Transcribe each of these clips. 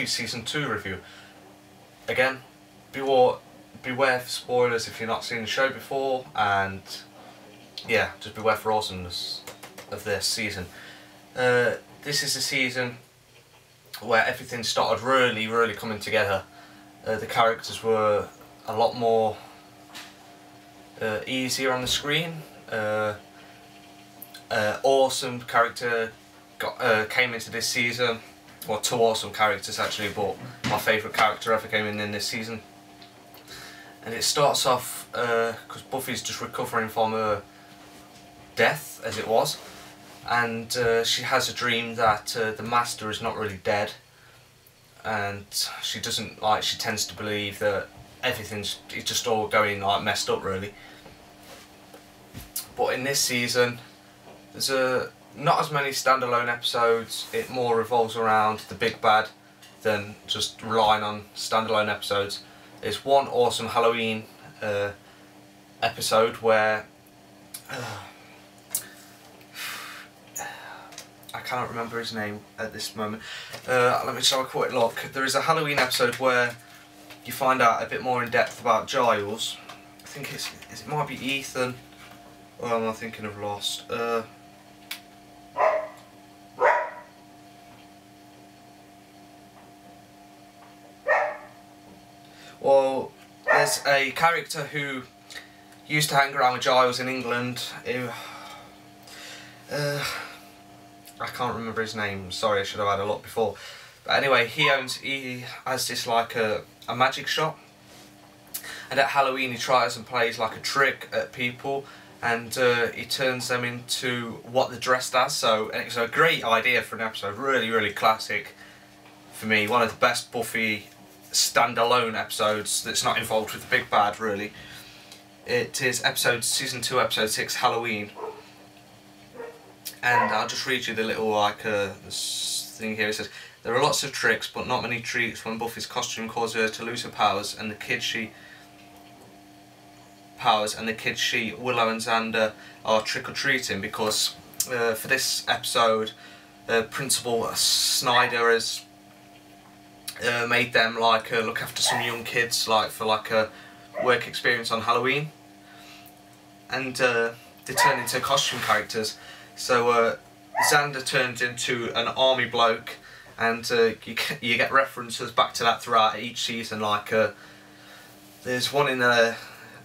Season 2 review. Again, beware for spoilers if you've not seen the show before, and yeah, just beware for awesomeness of this season. This is a season where everything started really coming together. The characters were a lot more easier on the screen. Awesome character came into this season. Well, two awesome characters actually, but my favourite character ever came in this season. And it starts off because Buffy's just recovering from her death, as it was, and she has a dream that the Master is not really dead, and she tends to believe that it's just all going like messed up really. But in this season, there's not as many standalone episodes. It more revolves around the big bad than just relying on standalone episodes. There's one awesome Halloween episode where I cannot remember his name at this moment. Let me just have a quick look. There is a Halloween episode where you find out a bit more in depth about Giles. I think it might be Ethan. Or am I thinking of Lost? Well, there's a character who used to hang around with Giles in England. I can't remember his name. Sorry, I should have had a look before. But anyway, he has this like a magic shop, and at Halloween he tries and plays like a trick at people, and he turns them into what they're dressed as. So, and it's a great idea for an episode. Really classic for me. One of the best Buffy standalone episodes that's not involved with the big bad really. It is Season 2, Episode 6, Halloween. And I'll just read you the little this thing here. It says, there are lots of tricks but not many treats when Buffy's costume causes her to lose her powers, and the kids she Willow and Xander are trick-or-treating because for this episode Principal Snyder has made them look after some young kids for a work experience on Halloween, and they turn into costume characters. So Xander turns into an army bloke, and you get references back to that throughout each season. There's one in the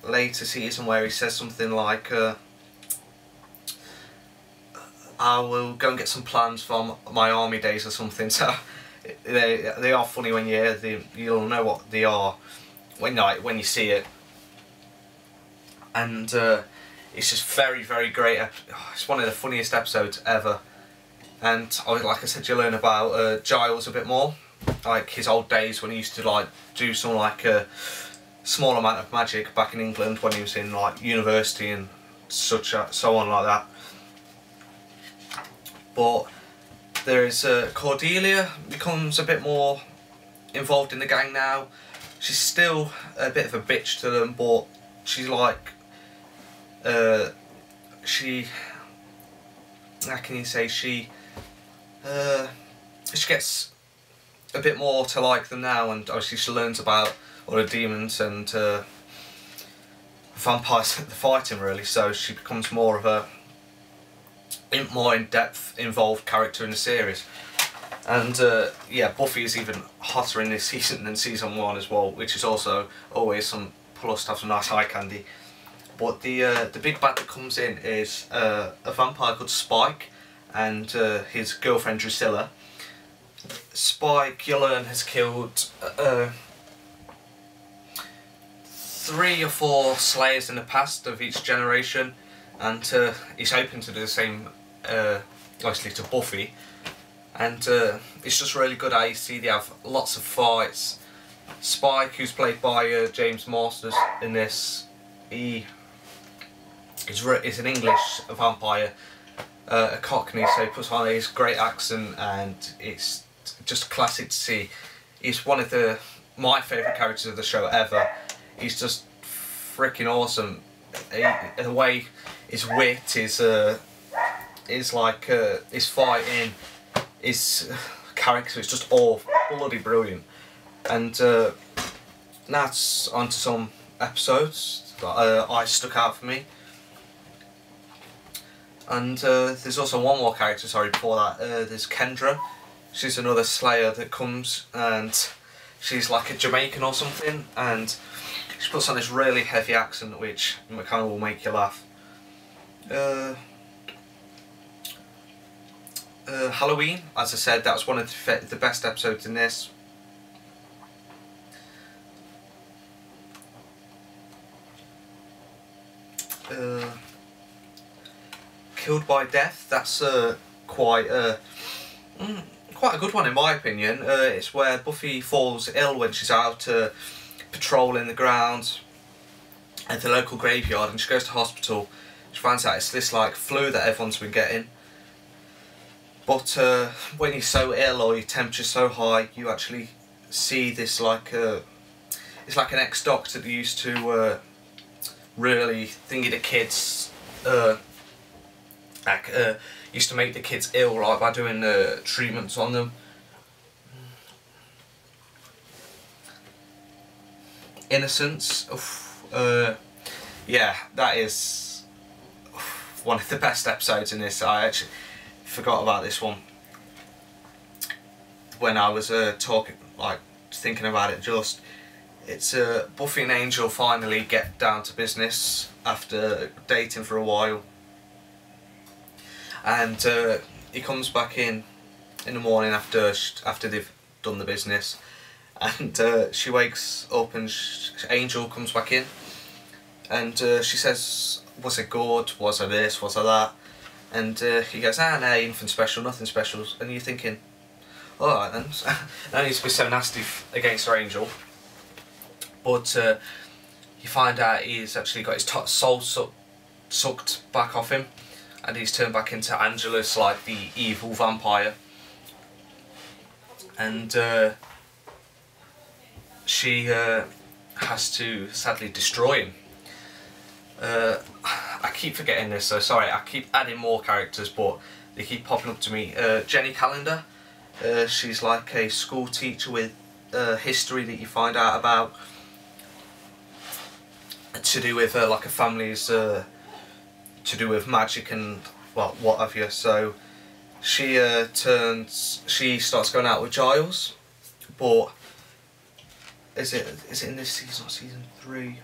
later season where he says something like, I will go and get some plans from my army days or something. So they are funny when you hear them. You'll know what they are when you see it. And it's just very great. It's one of the funniest episodes ever. And like I said, you learn about Giles a bit more, like his old days when he used to do some a small amount of magic back in England when he was in university and so on like that. But there is Cordelia becomes a bit more involved in the gang now. She's still a bit of a bitch to them, but she's how can you say, she gets a bit more to like them now, and obviously she learns about all the demons and vampires that they're fighting really, so she becomes more of a more in-depth involved character in the series. And yeah, Buffy is even hotter in this season than season 1 as well, which is also always some plus to have some nice eye candy. But the big bad that comes in is a vampire called Spike and his girlfriend Drusilla. Spike, you learn, has killed 3 or 4 slayers in the past of each generation, and he's hoping to do the same obviously to Buffy. And it's just really good how you see they have lots of fights. Spike, who's played by James Masters in this, he's an English vampire, a Cockney, so he puts on his great accent, and it's just classic to see. He's one of my favourite characters of the show ever. He's just freaking awesome. The way his wit, his fighting, his character is just all bloody brilliant. And that's onto some episodes that I stuck out for me. And there's also one more character, sorry, before that. There's Kendra. She's another Slayer that comes, and she's like a Jamaican or something, and she puts on this really heavy accent which kind of will make you laugh. Halloween, as I said, that was one of the best episodes in this. Killed by Death, that's quite a good one in my opinion. It's where Buffy falls ill when she's out patrolling the grounds at the local graveyard, and she goes to hospital. She finds out it's this like flu that everyone's been getting. But when you're so ill or your temperature's so high, you actually see this like it's like an ex-doctor that used to really thingy the kids, used to make the kids ill, like by doing treatments on them. Innocence, yeah, that is one of the best episodes in this. I actually forgot about this one when I was thinking about it. It's Buffy and Angel finally get down to business after dating for a while, and he comes back in the morning after they've done the business, and she wakes up and Angel comes back in, and she says, "Was it good? Was it this? Was it that?" And he goes, "Ah, no, nothing special, nothing special." And you're thinking, alright then, no need to be so nasty against her, Angel. But you find out he's actually got his soul sucked back off him, and he's turned back into Angelus, like the evil vampire. And she has to sadly destroy him. I keep forgetting this, so sorry, I keep adding more characters, but they keep popping up to me. Jenny Calendar, she's like a school teacher with history that you find out about, to do with like a family's, to do with magic and, well, what have you. So she starts going out with Giles, but is it in this season or season 3?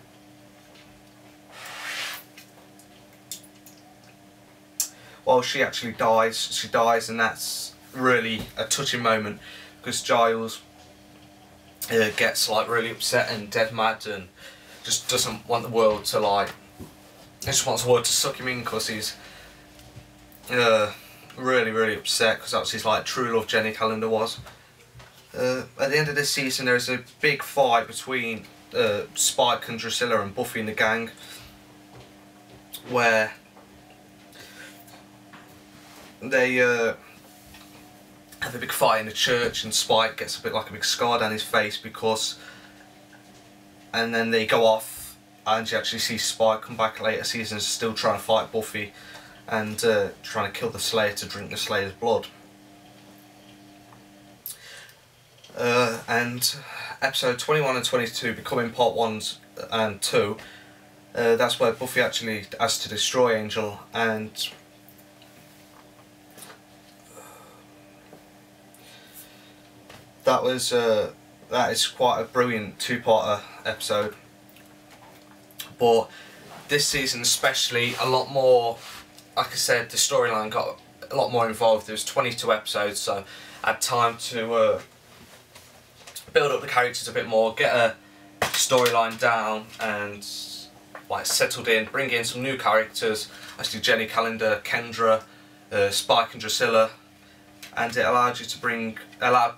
Well, she actually dies. She dies, and that's really a touching moment, because Giles gets like really upset and dead mad, and just doesn't want the world to like. Just wants the world to suck him in, because he's really upset, because that's his like true love. Jenny Calendar was. At the end of this season, there's a big fight between Spike and Drusilla and Buffy and the gang, where they have a big fight in the church, and Spike gets a big scar down his face because, and then they go off, and you actually see Spike come back later seasons still trying to fight Buffy, and trying to kill the Slayer to drink the Slayer's blood. And episode 21 and 22 becoming part 1 and 2, that's where Buffy actually has to destroy Angel, and that is quite a brilliant two-parter episode. But this season especially, a lot more, like I said, the storyline got a lot more involved. There was 22 episodes, so I had time to build up the characters a bit more, get a storyline down, and like settled in, bring in some new characters, actually Jenny Calendar, Kendra, Spike and Drusilla, and it allowed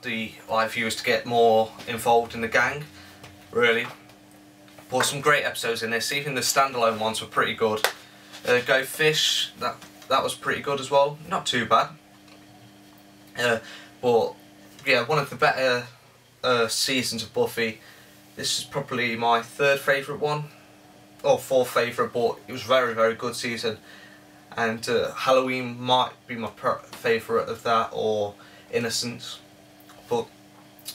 the viewers to get more involved in the gang, really. But some great episodes in this. Even the standalone ones were pretty good. Go Fish, that was pretty good as well. Not too bad. But yeah, one of the better seasons of Buffy. This is probably my 3rd favourite one, or 4th favourite, but it was very good season. And Halloween might be my favourite of that, or Innocence. But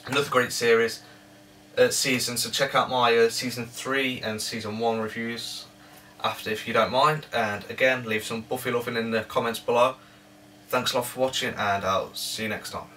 Another great season, so check out my season 3 and season 1 reviews after, if you don't mind, and again leave some Buffy loving in the comments below. Thanks a lot for watching, and I'll see you next time.